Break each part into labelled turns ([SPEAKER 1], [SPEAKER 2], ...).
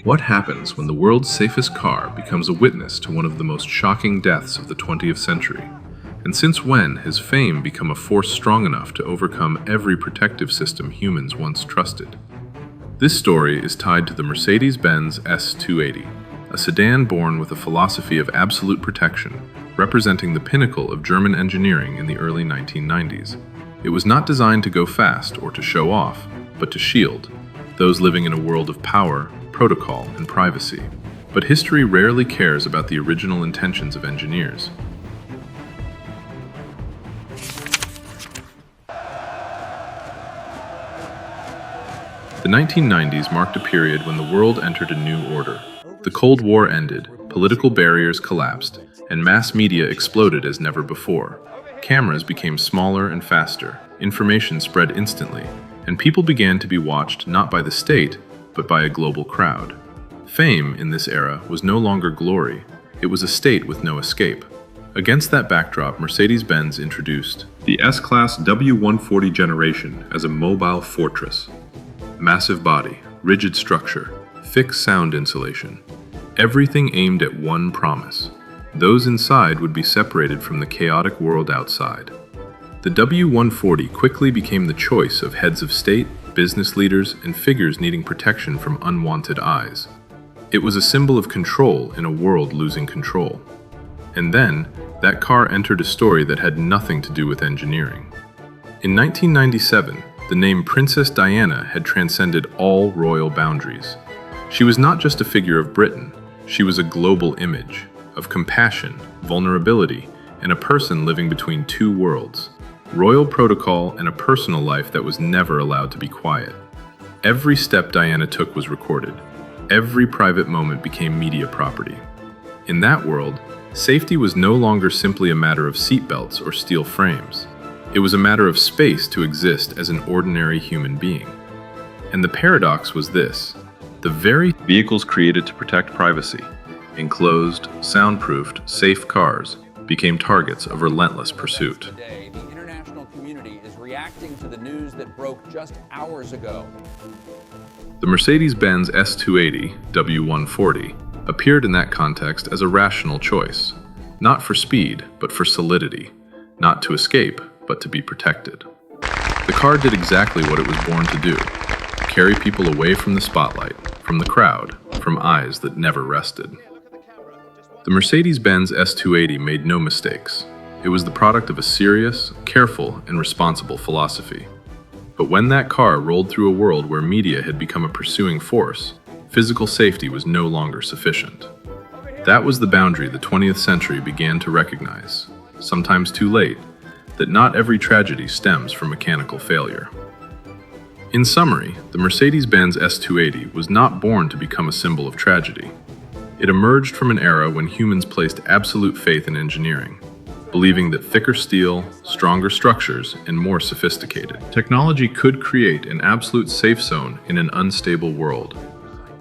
[SPEAKER 1] What happens when the world's safest car becomes a witness to one of the most shocking deaths of the 20th century? And since when has fame become a force strong enough to overcome every protective system humans once trusted? This story is tied to the Mercedes-Benz S-280, a sedan born with a philosophy of absolute protection, representing the pinnacle of German engineering in the early 1990s. It was not designed to go fast or to show off, but to shield those living in a world of power, protocol, and privacy. But history rarely cares about the original intentions of engineers. The 1990s marked a period when the world entered a new order. The Cold War ended, political barriers collapsed, and mass media exploded as never before. Cameras became smaller and faster, information spread instantly, and people began to be watched not by the state, but by a global crowd. Fame in this era was no longer glory, it was a state with no escape. Against that backdrop, Mercedes-Benz introduced the S-Class W140 generation as a mobile fortress. Massive body, rigid structure, fixed sound insulation. Everything aimed at one promise. Those inside would be separated from the chaotic world outside. The W140 quickly became the choice of heads of state, business leaders, and figures needing protection from unwanted eyes. It was a symbol of control in a world losing control. And then, that car entered a story that had nothing to do with engineering. In 1997, the name Princess Diana had transcended all royal boundaries. She was not just a figure of Britain, she was a global image of compassion, vulnerability, and a person living between two worlds. Royal protocol and a personal life that was never allowed to be quiet. Every step Diana took was recorded. Every private moment became media property. In that world, safety was no longer simply a matter of seatbelts or steel frames. It was a matter of space to exist as an ordinary human being. And the paradox was this: the very vehicles created to protect privacy, enclosed, soundproofed, safe cars, became targets of relentless pursuit.
[SPEAKER 2] Today, the international community is reacting to the news that broke just hours ago.
[SPEAKER 1] The Mercedes-Benz S-280 W140 appeared in that context as a rational choice, not for speed, but for solidity, not to escape, but to be protected. The car did exactly what it was born to do: carry people away from the spotlight, from the crowd, from eyes that never rested. The Mercedes-Benz S-280 made no mistakes. It was the product of a serious, careful, and responsible philosophy. But when that car rolled through a world where media had become a pursuing force, physical safety was no longer sufficient. That was the boundary the 20th century began to recognize, sometimes too late, that not every tragedy stems from mechanical failure. In summary, the Mercedes-Benz S-280 was not born to become a symbol of tragedy. It emerged from an era when humans placed absolute faith in engineering, believing that thicker steel, stronger structures, and more sophisticated technology could create an absolute safe zone in an unstable world.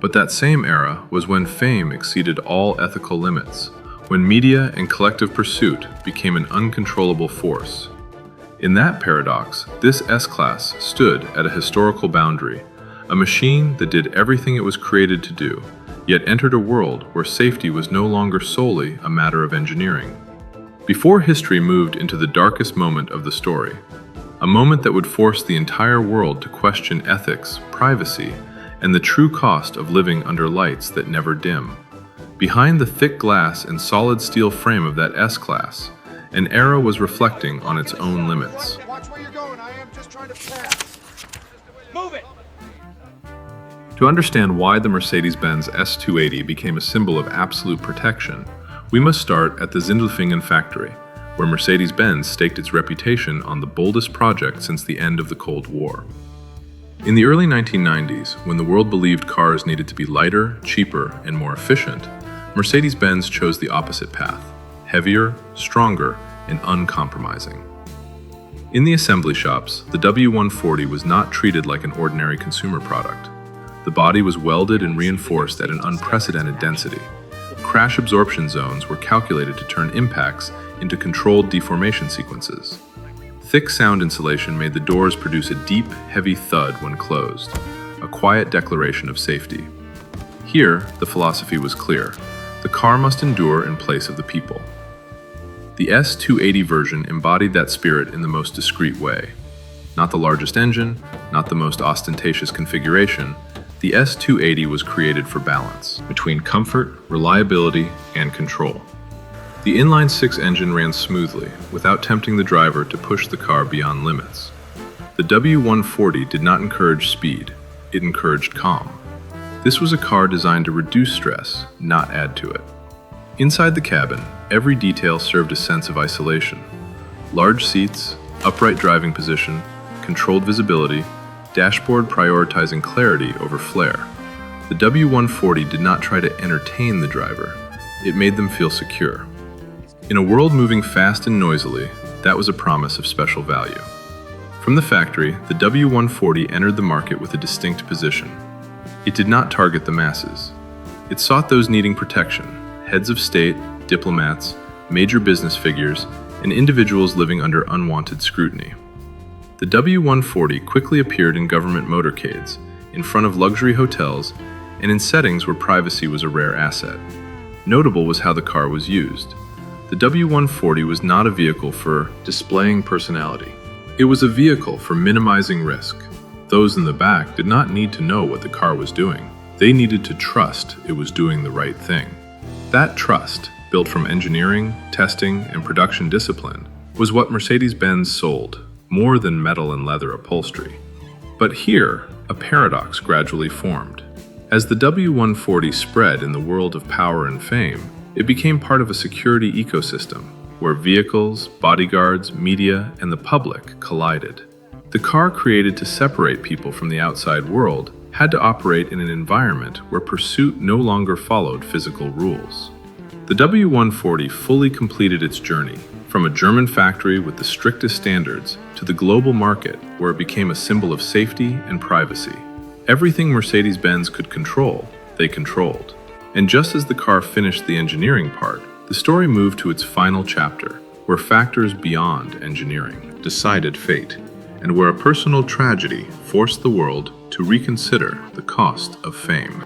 [SPEAKER 1] But that same era was when fame exceeded all ethical limits, when media and collective pursuit became an uncontrollable force. In that paradox, this S-Class stood at a historical boundary, a machine that did everything it was created to do, yet entered a world where safety was no longer solely a matter of engineering. Before history moved into the darkest moment of the story, a moment that would force the entire world to question ethics, privacy, and the true cost of living under lights that never dim. Behind the thick glass and solid steel frame of that S-Class, an era was reflecting on its own limits.
[SPEAKER 3] Watch where you're going. I am just trying to pass. Move it!
[SPEAKER 1] To understand why the Mercedes-Benz S-280 became a symbol of absolute protection, we must start at the Sindelfingen factory, where Mercedes-Benz staked its reputation on the boldest project since the end of the Cold War. In the early 1990s, when the world believed cars needed to be lighter, cheaper, and more efficient, Mercedes-Benz chose the opposite path: heavier, stronger, and uncompromising. In the assembly shops, the W140 was not treated like an ordinary consumer product. The body was welded and reinforced at an unprecedented density. Crash absorption zones were calculated to turn impacts into controlled deformation sequences. Thick sound insulation made the doors produce a deep, heavy thud when closed, a quiet declaration of safety. Here, the philosophy was clear. The car must endure in place of the people. The S-280 version embodied that spirit in the most discreet way. Not the largest engine, not the most ostentatious configuration, the S-280 was created for balance between comfort, reliability, and control. The inline-six engine ran smoothly, without tempting the driver to push the car beyond limits. The W140 did not encourage speed, it encouraged calm. This was a car designed to reduce stress, not add to it. Inside the cabin, every detail served a sense of isolation. Large seats, upright driving position, controlled visibility, dashboard prioritizing clarity over flair. The W140 did not try to entertain the driver, it made them feel secure. In a world moving fast and noisily, that was a promise of special value. From the factory, the W140 entered the market with a distinct position. It did not target the masses. It sought those needing protection, heads of state, diplomats, major business figures, and individuals living under unwanted scrutiny. The W140 quickly appeared in government motorcades, in front of luxury hotels, and in settings where privacy was a rare asset. Notable was how the car was used. The W140 was not a vehicle for displaying personality. It was a vehicle for minimizing risk. Those in the back did not need to know what the car was doing. They needed to trust it was doing the right thing. That trust, built from engineering, testing, and production discipline, was what Mercedes-Benz sold, more than metal and leather upholstery. But here, a paradox gradually formed. As the W140 spread in the world of power and fame, it became part of a security ecosystem where vehicles, bodyguards, media, and the public collided. The car created to separate people from the outside world had to operate in an environment where pursuit no longer followed physical rules. The W140 fully completed its journey, from a German factory with the strictest standards to the global market where it became a symbol of safety and privacy. Everything Mercedes-Benz could control, they controlled. And just as the car finished the engineering part, the story moved to its final chapter, where factors beyond engineering decided fate, and where a personal tragedy forced the world to reconsider the cost of fame.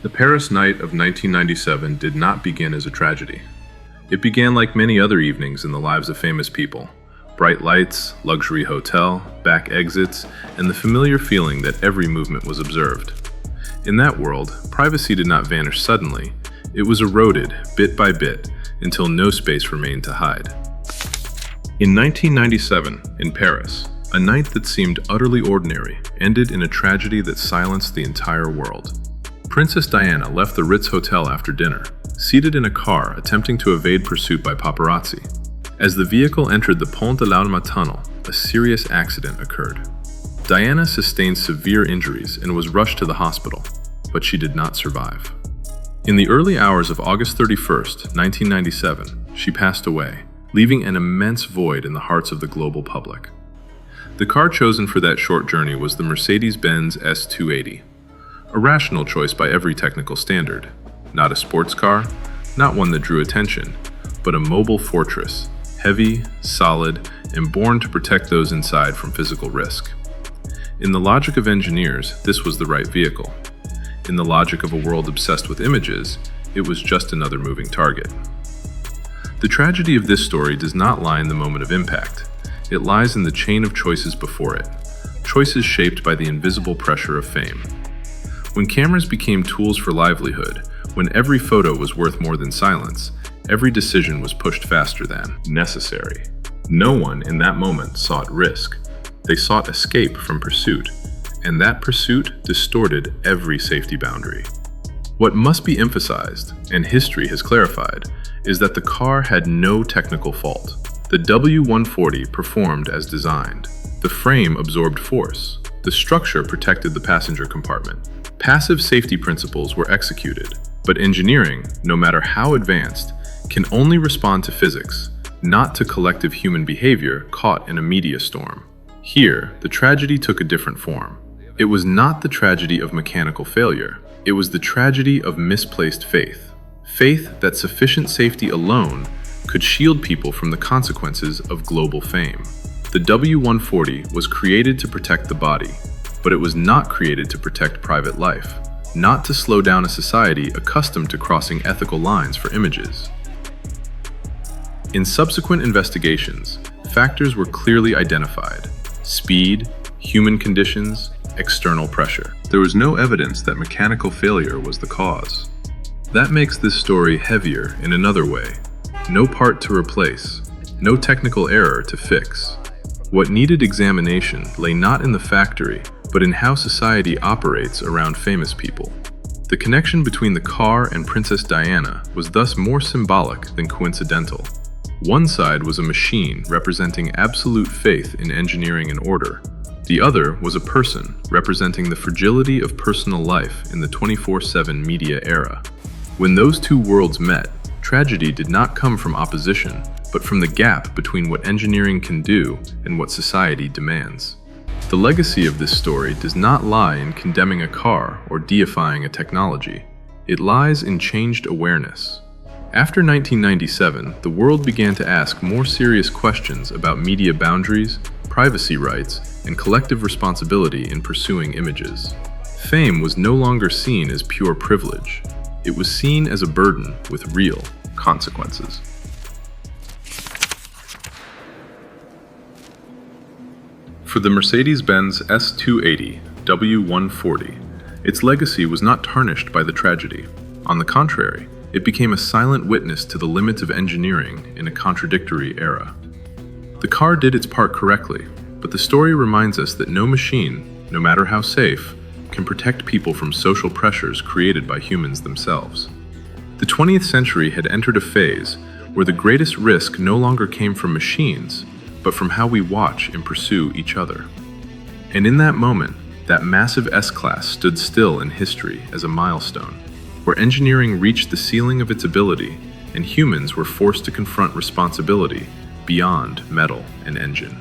[SPEAKER 1] The Paris night of 1997 did not begin as a tragedy. It began like many other evenings in the lives of famous people. Bright lights, luxury hotel, back exits, and the familiar feeling that every movement was observed. In that world, privacy did not vanish suddenly. It was eroded bit by bit until no space remained to hide. In 1997, in Paris, a night that seemed utterly ordinary ended in a tragedy that silenced the entire world. Princess Diana left the Ritz Hotel after dinner, seated in a car attempting to evade pursuit by paparazzi. As the vehicle entered the Pont de l'Alma tunnel, a serious accident occurred. Diana sustained severe injuries and was rushed to the hospital, but she did not survive. In the early hours of August 31st, 1997, she passed away, leaving an immense void in the hearts of the global public. The car chosen for that short journey was the Mercedes-Benz S-280, a rational choice by every technical standard. Not a sports car, not one that drew attention, but a mobile fortress, heavy, solid, and born to protect those inside from physical risk. In the logic of engineers, this was the right vehicle. In the logic of a world obsessed with images, it was just another moving target. The tragedy of this story does not lie in the moment of impact. It lies in the chain of choices before it, choices shaped by the invisible pressure of fame. When cameras became tools for livelihood, when every photo was worth more than silence, every decision was pushed faster than necessary. No one in that moment sought risk. They sought escape from pursuit, and that pursuit distorted every safety boundary. What must be emphasized, and history has clarified, is that the car had no technical fault. The W140 performed as designed. The frame absorbed force. The structure protected the passenger compartment. Passive safety principles were executed, but engineering, no matter how advanced, can only respond to physics, not to collective human behavior caught in a media storm. Here, the tragedy took a different form. It was not the tragedy of mechanical failure. It was the tragedy of misplaced faith. Faith that sufficient safety alone could shield people from the consequences of global fame. The W140 was created to protect the body, but it was not created to protect private life, not to slow down a society accustomed to crossing ethical lines for images. In subsequent investigations, factors were clearly identified: speed, human conditions, external pressure. There was no evidence that mechanical failure was the cause. That makes this story heavier in another way. No part to replace, no technical error to fix. What needed examination lay not in the factory, but in how society operates around famous people. The connection between the car and Princess Diana was thus more symbolic than coincidental. One side was a machine representing absolute faith in engineering and order. The other was a person representing the fragility of personal life in the 24/7 media era. When those two worlds met, tragedy did not come from opposition, but from the gap between what engineering can do and what society demands. The legacy of this story does not lie in condemning a car or deifying a technology. It lies in changed awareness. After 1997, the world began to ask more serious questions about media boundaries, privacy rights, and collective responsibility in pursuing images. Fame was no longer seen as pure privilege. It was seen as a burden with real consequences. For the Mercedes-Benz S-280 W140, its legacy was not tarnished by the tragedy. On the contrary, it became a silent witness to the limits of engineering in a contradictory era. The car did its part correctly, but the story reminds us that no machine, no matter how safe, can protect people from social pressures created by humans themselves. The 20th century had entered a phase where the greatest risk no longer came from machines, but from how we watch and pursue each other. And in that moment, that massive S-Class stood still in history as a milestone, where engineering reached the ceiling of its ability and humans were forced to confront responsibility beyond metal and engine.